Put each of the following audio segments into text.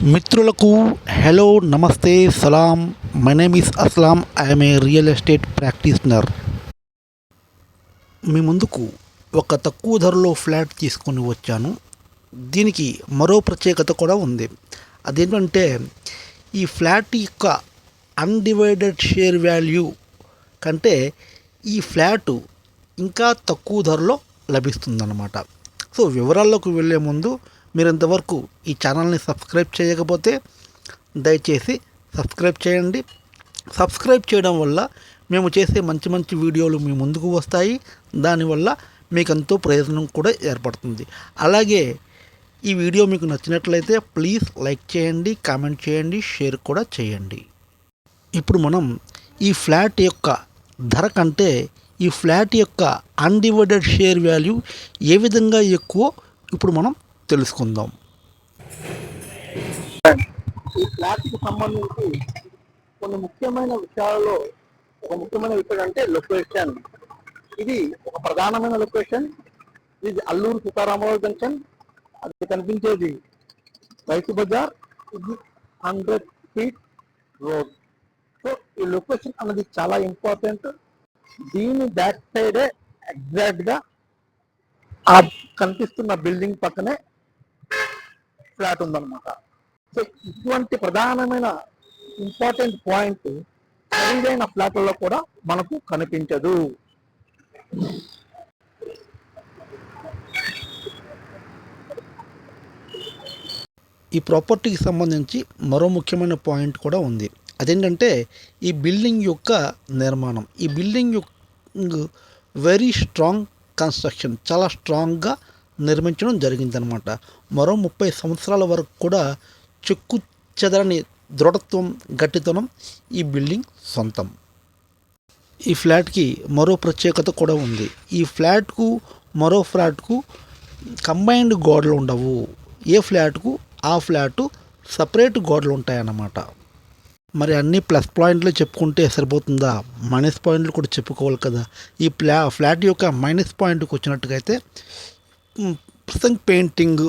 మిత్రులకు హలో నమస్తే సలాం. My name is Aslam. I'm a real estate practitioner. మీ ముందుకు ఒక తక్కువ ధరలో ఫ్లాట్ తీసుకొని వచ్చాను. దీనికి మరో ప్రత్యేకత కూడా ఉంది. అదేంటంటే ఈ ఫ్లాట్ యొక్క అన్డివైడెడ్ షేర్ వాల్యూ కంటే ఈ ఫ్లాటు ఇంకా తక్కువ ధరలో లభిస్తుందన్నమాట. సో వివరాల్లోకి వెళ్ళే ముందు మీరు ఇంతవరకు ఈ ఛానల్ని సబ్స్క్రైబ్ చేయకపోతే దయచేసి సబ్స్క్రైబ్ చేయండి. సబ్స్క్రైబ్ చేయడం వల్ల మేము చేసే మంచి మంచి వీడియోలు మీ ముందుకు వస్తాయి. దానివల్ల మీకు ఎంతో ప్రయోజనం కూడా ఏర్పడుతుంది. అలాగే ఈ వీడియో మీకు నచ్చినట్లయితే ప్లీజ్ లైక్ చేయండి, కామెంట్ చేయండి, షేర్ కూడా చేయండి. ఇప్పుడు మనం ఈ ఫ్లాట్ యొక్క ధర కంటే ఈ ఫ్లాట్ యొక్క అన్డివైడెడ్ షేర్ వాల్యూ ఏ విధంగా ఎక్కువ ఇప్పుడు మనం తెలుసుకుందాం. ఈ ఫ్లాట్కి సంబంధించి కొన్ని ముఖ్యమైన విషయాలలో ఒక ముఖ్యమైన విషయం అంటే లొకేషన్. ఇది ఒక ప్రధానమైన లొకేషన్. ఇది అల్లూరు సీతారామరాజు జంక్షన్. అది కనిపించేది రైతు బజార్. ఇది 100 ఫీట్ రోడ్. సో ఈ లొకేషన్ అనేది చాలా ఇంపార్టెంట్. దీని బ్యాక్ సైడే ఎగ్జాక్ట్గా ఆ కనిపిస్తున్న బిల్డింగ్ పక్కనే ఫ్లాట్ ఉందన్నమాట. సో ఇటువంటి ప్రధానమైన ఇంపార్టెంట్ పాయింట్ ఖరీదైన ఫ్లాట్లలో కూడా మనకు కనిపించదు. ఈ ప్రాపర్టీకి సంబంధించి మరో ముఖ్యమైన పాయింట్ కూడా ఉంది. అదేంటంటే ఈ బిల్డింగ్ యొక్క నిర్మాణం. ఈ బిల్డింగ్ వెరీ స్ట్రాంగ్ కన్స్ట్రక్షన్, చాలా స్ట్రాంగ్గా నిర్మించడం జరిగిందనమాట. మరో 30 సంవత్సరాల వరకు కూడా చెక్కు చెదరని దృఢత్వం, గట్టితనం ఈ బిల్డింగ్ సొంతం. ఈ ఫ్లాట్కి మరో ప్రత్యేకత కూడా ఉంది. ఈ ఫ్లాట్కు మరో ఫ్లాట్కు కంబైన్డ్ గోడలు ఉండవు. ఏ ఫ్లాట్కు ఆ ఫ్లాటు సపరేట్ గోడలు ఉంటాయన్నమాట. మరి అన్ని ప్లస్ పాయింట్లు చెప్పుకుంటే సరిపోతుందా? మైనస్ పాయింట్లు కూడా చెప్పుకోవాలి కదా. ఈ ఫ్లాట్ యొక్క మైనస్ పాయింట్కి వచ్చినట్టుగైతే ప్రస్తుతం పెయింటింగ్,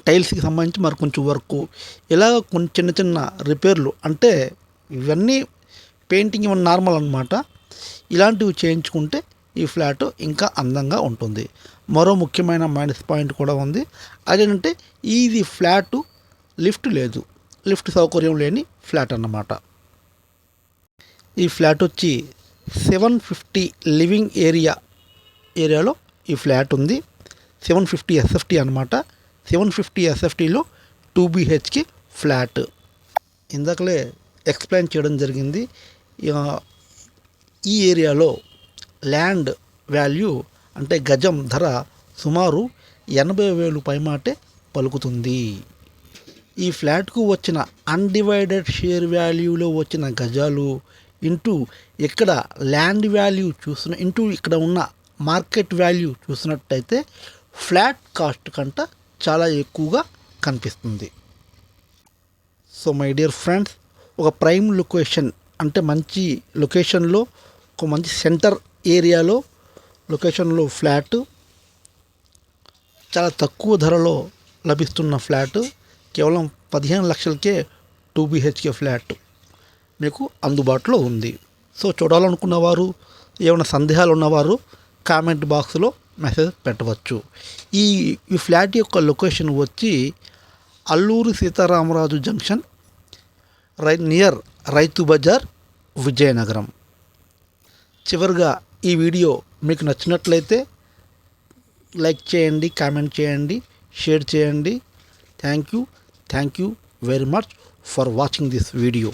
టైల్స్కి సంబంధించి మరి కొంచెం వర్కు, ఇలా కొన్ని చిన్న చిన్న రిపేర్లు, అంటే ఇవన్నీ పెయింటింగ్ ఇవన్నీ నార్మల్ అనమాట. ఇలాంటివి చేయించుకుంటే ఈ ఫ్లాట్ ఇంకా అందంగా ఉంటుంది. మరో ముఖ్యమైన మైనస్ పాయింట్ కూడా ఉంది. అదేంటంటే ఇది ఫ్లాటు లిఫ్ట్ లేదు. లిఫ్ట్ సౌకర్యం లేని ఫ్లాట్ అన్నమాట. ఈ ఫ్లాట్ వచ్చి 750 లివింగ్ ఏరియాలో ఈ ఫ్లాట్ ఉంది. 750 SFT అనమాట. 750 SFTలో 2 BHK ఫ్లాట్. ఇందాకలే ఎక్స్ప్లెయిన్ చేయడం జరిగింది. ఈ ఏరియాలో ల్యాండ్ వాల్యూ అంటే గజం ధర సుమారు 80,000 పైమాటే పలుకుతుంది. ఈ ఫ్లాట్కు వచ్చిన అన్డివైడెడ్ షేర్ వాల్యూలో వచ్చిన గజాలు ఇంటూ ఇక్కడ ల్యాండ్ వాల్యూ ఇంటూ ఇక్కడ ఉన్న మార్కెట్ వాల్యూ చూసినట్టయితే ఫ్లాట్ కాస్ట్ కంట చాలా ఎక్కువగా కనిపిస్తుంది. సో మై డియర్ ఫ్రెండ్స్, ఒక ప్రైమ్ లొకేషన్ అంటే మంచి లొకేషన్లో, ఒక మంచి సెంటర్ ఏరియాలో లొకేషన్లో ఫ్లాట్ చాలా తక్కువ ధరలో లభిస్తున్న ఫ్లాట్ కేవలం 15 లక్షలకే 2 BHK ఫ్లాట్ మీకు అందుబాటులో ఉంది. సో చూడాలనుకున్నవారు, ఏమైనా సందేహాలు ఉన్నవారు కామెంట్ బాక్స్లో మెసేజ్ పెట్టవచ్చు. ఈ ఫ్లాట్ యొక్క లొకేషన్ వచ్చి అల్లూరు సీతారామరాజు జంక్షన్, నియర్ రైతు బజార్, విజయనగరం. చివరిగా ఈ వీడియో మీకు నచ్చినట్లయితే లైక్ చేయండి, కామెంట్ చేయండి, షేర్ చేయండి. Thank you very much for watching this video.